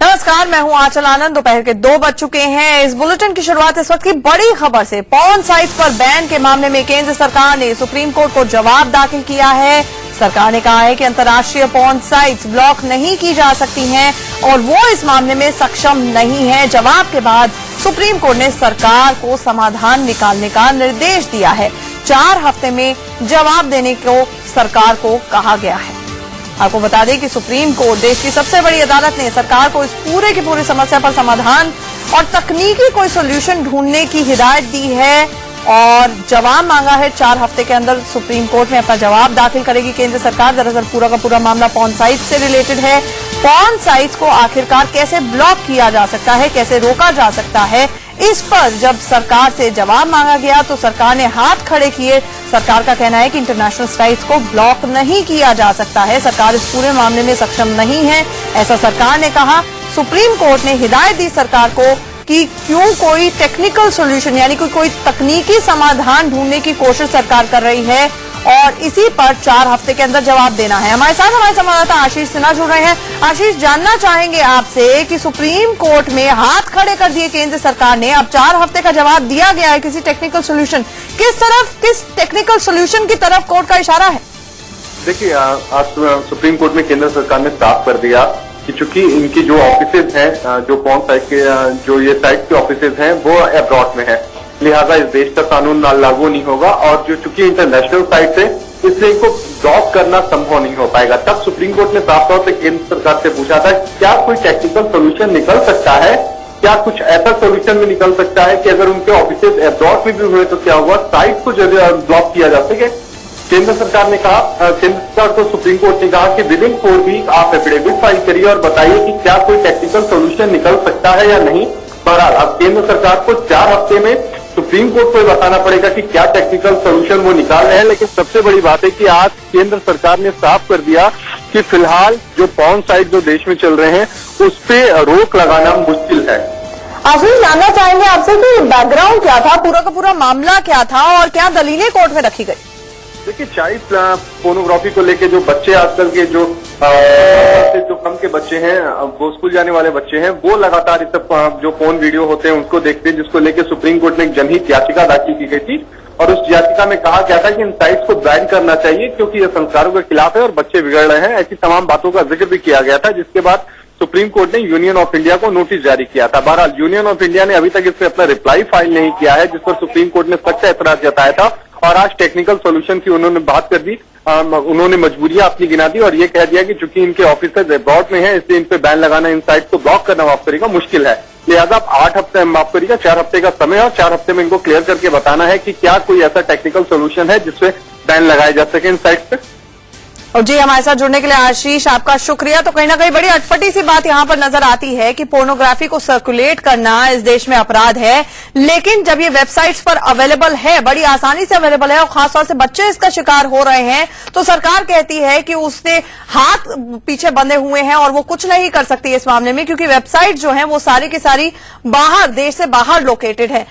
नमस्कार, मैं हूं आंचल आनंद। दोपहर के 2 बज चुके हैं। इस बुलेटिन की शुरुआत इस वक्त की बड़ी खबर से। पॉर्न साइट्स पर बैन के मामले में केंद्र सरकार ने सुप्रीम कोर्ट को जवाब दाखिल किया है। सरकार ने कहा है कि अंतर्राष्ट्रीय पॉर्न साइट्स ब्लॉक नहीं की जा सकती हैं और वो इस मामले में सक्षम नहीं है। जवाब के बाद सुप्रीम कोर्ट ने सरकार को समाधान निकालने का निर्देश दिया है। 4 हफ्ते में जवाब देने को सरकार को कहा गया है। आपको बता दें कि सुप्रीम कोर्ट, देश की सबसे बड़ी अदालत, ने सरकार को इस पूरे की पूरी समस्या पर समाधान और तकनीकी कोई सोल्यूशन ढूंढने की हिदायत दी है और जवाब मांगा है। 4 हफ्ते के अंदर सुप्रीम कोर्ट में अपना जवाब दाखिल करेगी केंद्र सरकार। दरअसल पूरा का पूरा मामला पॉर्न साइट्स से रिलेटेड है। पॉर्न साइट्स को आखिरकार कैसे ब्लॉक किया जा सकता है, कैसे रोका जा सकता है, इस पर जब सरकार से जवाब मांगा गया तो सरकार ने हाथ खड़े किए। सरकार का कहना है कि इंटरनेशनल साइट्स को ब्लॉक नहीं किया जा सकता है। सरकार इस पूरे मामले में सक्षम नहीं है, ऐसा सरकार ने कहा। सुप्रीम कोर्ट ने हिदायत दी सरकार को कि क्यों कोई टेक्निकल सोल्यूशन यानी कोई तकनीकी समाधान ढूंढने की कोशिश सरकार कर रही है और इसी पर 4 हफ्ते के अंदर जवाब देना है। हमारे साथ हमारे संवाददाता आशीष सिन्हा जुड़ रहे हैं। आशीष, जानना चाहेंगे आपसे कि सुप्रीम कोर्ट में हाथ खड़े कर दिए केंद्र सरकार ने, अब 4 हफ्ते का जवाब दिया गया है किसी टेक्निकल सोल्यूशन, किस टेक्निकल सोल्यूशन की तरफ कोर्ट का इशारा है? देखिए, आज सुप्रीम कोर्ट में केंद्र सरकार ने साफ कर दिया कि चूंकि इनकी जो ऑफिसेज हैं, जो पॉर्न साइट के जो ये साइट के ऑफिसेज हैं वो अब्रॉड में है, लिहाजा इस देश का कानून लागू नहीं होगा और जो चूंकि इंटरनेशनल साइट है इसलिए इनको ब्लॉक करना संभव नहीं हो पाएगा। तब सुप्रीम कोर्ट ने साफ तौर पर केंद्र सरकार से पूछा था क्या कोई टेक्निकल सोल्यूशन निकल सकता है, क्या कुछ ऐसा सोल्यूशन भी निकल सकता है कि अगर उनके ऑफिसेज अब्रॉड में भी हुए तो क्या हुआ, साइट को ब्लॉक किया जा सके। केंद्र सरकार ने कहा, केंद्र सरकार को सुप्रीम कोर्ट ने कहा कि विदिन 4 वीक आप एफिडेविट फाइल करिए और बताइए कि क्या कोई टेक्निकल सोल्यूशन निकल सकता है या नहीं। बहरहाल अब केंद्र सरकार को 4 हफ्ते में सुप्रीम कोर्ट को बताना पड़ेगा कि क्या टेक्निकल सोल्यूशन वो निकाल रहे हैं। लेकिन सबसे बड़ी बात है कि आज केंद्र सरकार ने साफ कर दिया कि फिलहाल जो पॉर्न साइट जो देश में चल रहे हैं उस पर रोक लगाना मुश्किल है। आशीष, जानना चाहेंगे आपसे कि बैकग्राउंड क्या था, पूरा का पूरा मामला क्या था और क्या दलीलें कोर्ट में रखी गई? देखिए, चाइल्ड पोर्नोग्राफी को लेके जो बच्चे आजकल के जो कम के बच्चे हैं, वो स्कूल जाने वाले बच्चे हैं, वो लगातार इस जो फोन वीडियो होते हैं उनको देखते हैं, जिसको लेके सुप्रीम कोर्ट में एक जनहित याचिका दाखिल की गई थी और उस याचिका में कहा गया था कि इन साइट्स को बैन करना चाहिए क्योंकि ये संस्कारों के खिलाफ है और बच्चे बिगड़ रहे हैं। ऐसी तमाम बातों का जिक्र भी किया गया था, जिसके बाद सुप्रीम कोर्ट ने यूनियन ऑफ इंडिया को नोटिस जारी किया था। बहरहाल यूनियन ऑफ इंडिया ने अभी तक इस पर अपना रिप्लाई फाइल नहीं किया है, जिस पर सुप्रीम कोर्ट ने सख्त एतराज जताया था और आज टेक्निकल सोल्यूशन की उन्होंने बात कर दी। उन्होंने मजबूरियां अपनी गिना दी और ये कह दिया कि चूंकि इनके ऑफिसर्स अब्रॉड में है इसलिए इन पे बैन लगाना, इन साइट को ब्लॉक करना माफ करेगा मुश्किल है। लिहाजा आप 8 हफ्ते माफ करिएगा 4 हफ्ते का समय है और 4 हफ्ते में इनको क्लियर करके बताना है कि क्या कोई ऐसा टेक्निकल सोल्यूशन है जिससे बैन लगाया जा सके इन साइट पे। और जी, हमारे साथ जुड़ने के लिए आशीष आपका शुक्रिया। तो कहीं ना कहीं बड़ी अटपटी सी बात यहां पर नजर आती है कि पोर्नोग्राफी को सर्कुलेट करना इस देश में अपराध है, लेकिन जब ये वेबसाइट्स पर अवेलेबल है, बड़ी आसानी से अवेलेबल है और खासतौर से बच्चे इसका शिकार हो रहे हैं, तो सरकार कहती है कि उसने हाथ पीछे बंधे हुए हैं और वो कुछ नहीं कर सकती इस मामले में क्योंकि वेबसाइट जो है वो सारी की सारी बाहर, देश से बाहर लोकेटेड है।